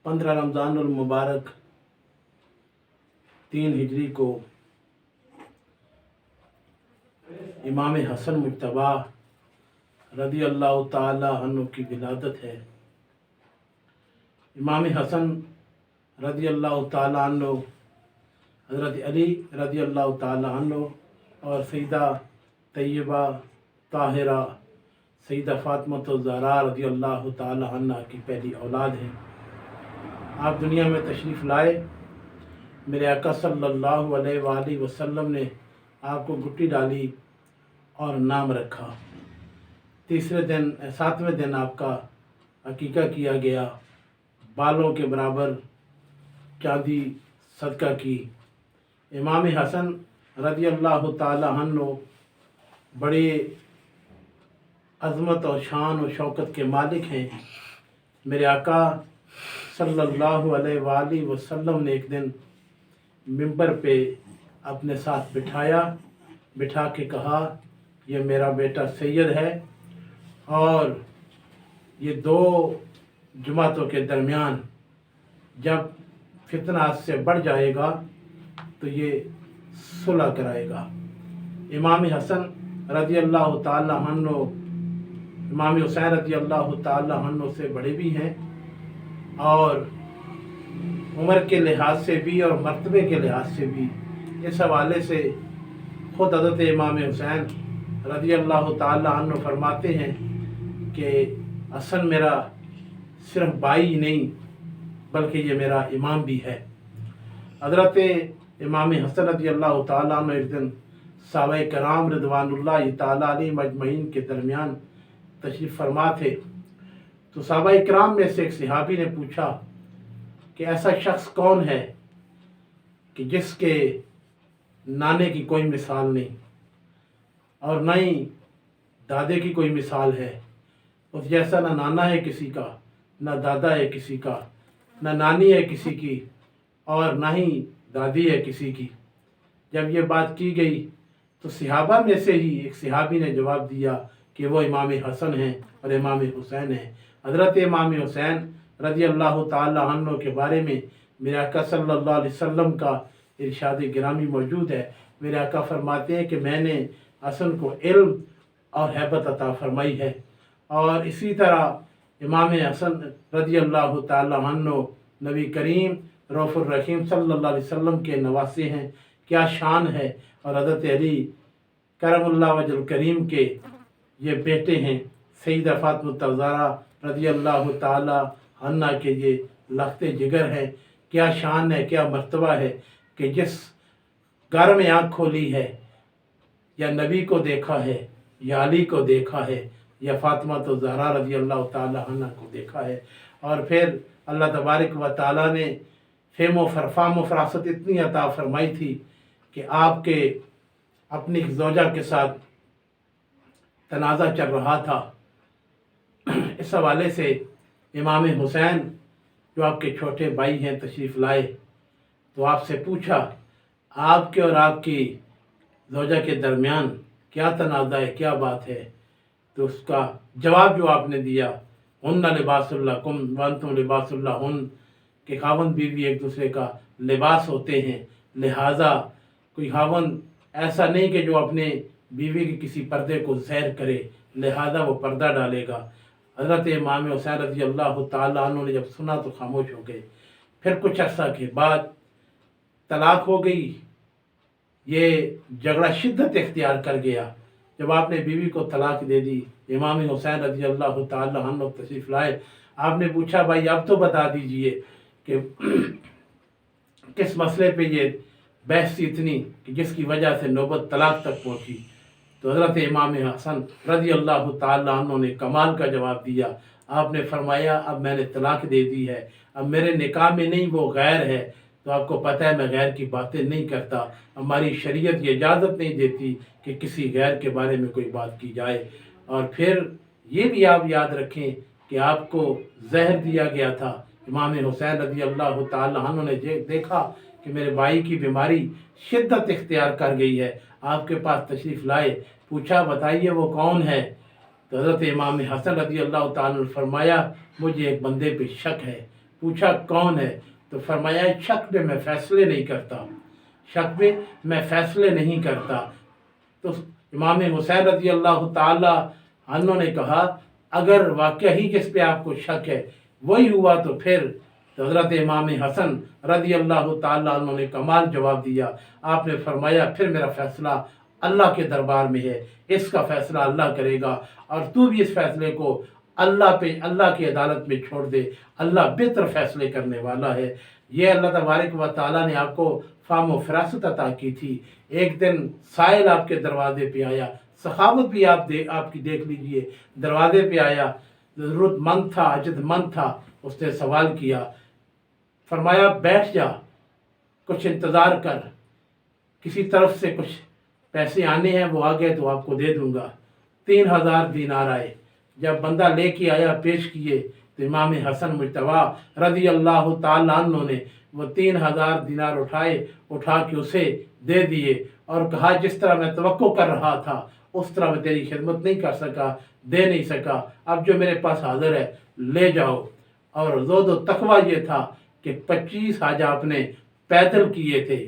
15 रमज़ान मुबारक 3 हिजरी को इमाम हसन मुज्तबा रज़ी अल्लाह ताला अन्हु की विलादत है। इमाम हसन रज़ी अल्लाह ताला अन्हु हज़रत अली रज़ी अल्लाह ताला अन्हु और सईदा तैयबा ताहिरा सईदा फ़ातिमा ज़हरा रज़ी अल्लाह ताला अन्हा की पहली औलाद है। आप दुनिया में तशरीफ़ लाए, मेरे आका सल्लल्लाहु अलैहि वसल्लम ने आपको गुट्टी डाली और नाम रखा। तीसरे दिन 7वें दिन आपका अकीका किया गया, बालों के बराबर चांदी सदका की। इमाम हसन रज़ी अल्लाह ताला अन्हु बड़े अज़मत और शान और शौकत के मालिक हैं। मेरे आका सल्लल्लाहु अलैहि वसल्लम ने एक दिन मिंबर पे अपने साथ बिठा के कहा, ये मेरा बेटा सैयद है और ये 2 जुमातों के दरमियान जब फितना से बढ़ जाएगा तो ये सुलह कराएगा। इमाम हसन रज़ी अल्लाह ताला अन्हु इमाम हुसैन रज़ी अल्लाह ताला अन्हु से बड़े भी हैं और उम्र के लिहाज से भी और मर्तबे के लिहाज से भी। इस हवाले से ख़ुद हज़रत इमाम हुसैन रज़ी अल्लाह ताला अन्हु फरमाते हैं कि हसन मेरा सिर्फ भाई ही नहीं बल्कि ये मेरा इमाम भी है। हज़रत इमाम हसन रज़ी अल्लाह ताला अन्हु एक दिन सहाबाए कराम रिज़वानुल्लाहि ताला अलैहिम अजमईन के दरमियान तशरीफ़ फरमा थे, तो सहाबाए किराम में से एक सहाबी ने पूछा कि ऐसा शख्स कौन है कि जिसके नाने की कोई मिसाल नहीं और न ही दादे की कोई मिसाल है। उस जैसा ना नाना है किसी का, ना दादा है किसी का, ना नानी है किसी की और ना ही दादी है किसी की। जब ये बात की गई तो सहाबा में से ही एक सहाबी ने जवाब दिया कि वो इमाम हसन हैं और इमाम हुसैन हैं। हज़रत इमाम हुसैन रज़ी अल्लाह ताला अन्हु के बारे में मेरे आका सल्लल्लाहु अलैहि वसल्लम का इरशाद गिरामी मौजूद है। मेरे आका फरमाते हैं कि मैंने हसन को इल्म और हैबत अता फरमाई है। और इसी तरह इमाम हसन रज़ी अल्लाह ताला अन्हु नबी करीम रऊफ़ुर रहीम सल्लल्लाहु अलैहि वसल्लम के नवासे हैं, क्या शान है। और हज़रत अली करमुल्लाह वजहुल करीम के ये बेटे हैं, सईदा फ़ातिमा ज़हरा रज़ी अल्लाह ताला अन्हा के ये लख्ते जिगर हैं। क्या शान है, क्या मर्तबा है कि जिस घर में आँख खोली है या नबी को देखा है या अली को देखा है या फ़ातिमा ज़हरा रज़ी अल्लाह ताला अन्हा को देखा है। और फिर अल्लाह तबारक व ताला ने फ़ेम व फ़रफ़ाम व फ़रासत इतनी अता फरमाई थी कि आपके अपनी ज़ौजा के साथ तनाज़ा चल रहा था। इस हवाले से इमाम हुसैन जो आपके छोटे भाई हैं तशरीफ़ लाए, तो आपसे पूछा आपके और आपकी ज़ौजा के दरमियान क्या तनाज़ा है, क्या बात है। तो उसका जवाब जो आपने दिया, हुन्ना लिबासुल लकुम व अंतुम लिबासुल लहुन, कि खावंद बीवी एक दूसरे का लिबास होते हैं, लिहाजा कोई खावंद ऐसा नहीं कि जो अपने बीवी के किसी पर्दे को ज़ैर करे, लिहाजा वो पर्दा डालेगा। हज़रत इमाम हुसैन रज़ी अल्लाह ताला अन्हु ने जब सुना तो खामोश हो गए। फिर कुछ अर्सा के बाद तलाक हो गई। ये झगड़ा शिद्दत इख्तियार कर गया। जब आपने बीवी को तलाक दे दी, इमाम हुसैन रज़ी अल्लाह ताला अन्हु तशरीफ़ लाए। आपने पूछा भाई अब तो बता दीजिए कि किस मसले पे ये बहस थी इतनी कि जिसकी वजह से नौबत तलाक तक पहुँची। तो हज़रत इमाम हसन रज़ी अल्लाह ताला अन्हु ने कमाल का जवाब दिया। आपने फरमाया अब मैंने तलाक दे दी है, अब मेरे निकाह में नहीं वो गैर है। तो आपको पता है मैं गैर की बातें नहीं करता, हमारी शरीयत ये इजाज़त नहीं देती कि किसी गैर के बारे में कोई बात की जाए। और फिर ये भी आप याद रखें कि आपको जहर दिया गया था। इमाम हुसैन रज़ी अल्लाह ताला अन्हु ने देखा कि मेरे भाई की बीमारी शिद्दत इख्तियार कर गई है, आपके पास तशरीफ़ लाए। पूछा बताइए वो कौन है। तो हज़रत इमाम हसन रज़ी अल्लाह ताला ने फरमाया मुझे एक बंदे पे शक है। पूछा कौन है, तो फरमाया शक पे मैं फैसले नहीं करता, शक पे मैं फैसले नहीं करता। तो इमाम हुसैन रज़ी अल्लाह ताला अन्हु ने कहा अगर वाकया ही जिस पे आपको शक है वही हुआ तो फिर, तो हज़रत इमाम हसन रज़ी अल्लाह ताला अन्हु ने कमाल जवाब दिया। आपने फरमाया फिर मेरा फ़ैसला अल्लाह के दरबार में है, इसका फ़ैसला अल्लाह करेगा, और तू भी इस फ़ैसले को अल्लाह पे, अल्लाह की अदालत में छोड़ दे, अल्लाह बेहतर फ़ैसले करने वाला है। ये अल्लाह तबारक व तआला ने आपको फ़ाम व फ़रासत अता की थी। एक दिन साइल आपके दरवाजे पे आया, सखावत भी आपकी देख लीजिए, दरवाजे पे आया, ज़रूरतमंद था, अजदमंद था, उसने सवाल किया, फरमाया बैठ जा, कुछ इंतज़ार कर, किसी तरफ से कुछ पैसे आने हैं, वो आ गए तो आपको दे दूंगा। 3000 दीनार आए। जब बंदा लेके आया, पेश किए, तो इमाम हसन मुज्तबा रज़ी अल्लाह ताला अन्हु ने वो 3000 दीनार उठा के उसे दे दिए और कहा जिस तरह मैं तवक्को कर रहा था उस तरह मैं तेरी खिदमत नहीं कर सका, दे नहीं सका, अब जो मेरे पास हाजिर है ले जाओ। और ज़ोदो तकवा ये था कि 25 हज आपने पैदल किए थे,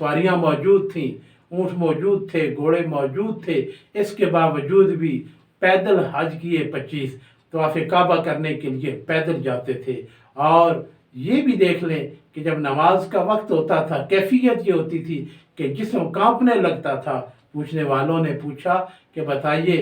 सवारियाँ मौजूद थीं, ऊँट मौजूद थे, घोड़े मौजूद थे, इसके बावजूद भी पैदल हज किए 25, तवाफ़ काबा करने के लिए पैदल जाते थे। और ये भी देख लें कि जब नमाज का वक्त होता था कैफियत ये होती थी कि जिस्म कांपने लगता था। पूछने वालों ने पूछा कि बताइए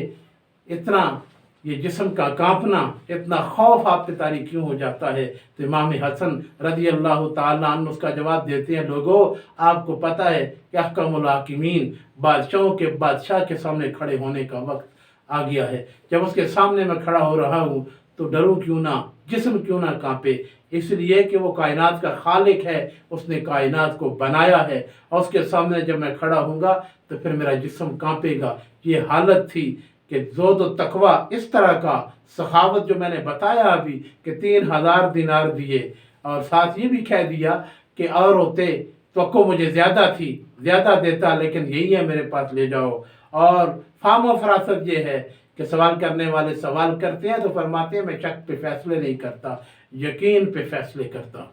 इतना ये जिस्म का कांपना, इतना खौफ आप पे तारी क्यों हो जाता है? तो इमाम हसन रज़ी अल्लाह ताला अन्हु उसका जवाब देते हैं, लोगों आपको पता है कि अहकमुल हाकिमीन बादशाहों के बादशाह के सामने खड़े होने का वक्त आ गया है। जब उसके सामने मैं खड़ा हो रहा हूँ तो डरूं क्यों ना, जिस्म क्यों ना कांपे, इसलिए कि वो कायनात का खालिक है, उसने कायनात को बनाया है, और उसके सामने जब मैं खड़ा हूँगा तो फिर मेरा जिस्म कांपेगा। ये हालत थी कि ज़ोद व तकवा इस तरह का, सखावत जो मैंने बताया अभी कि 3000 दिनार दिए, और साथ ये भी कह दिया कि और होते तो मुझे ज़्यादा थी, ज़्यादा देता, लेकिन यही है मेरे पास, ले जाओ। और फाम व फरासत ये है कि सवाल करने वाले सवाल करते हैं तो फरमाते हैं मैं शक पे फैसले नहीं करता, यकीन पे फैसले करता हूँ।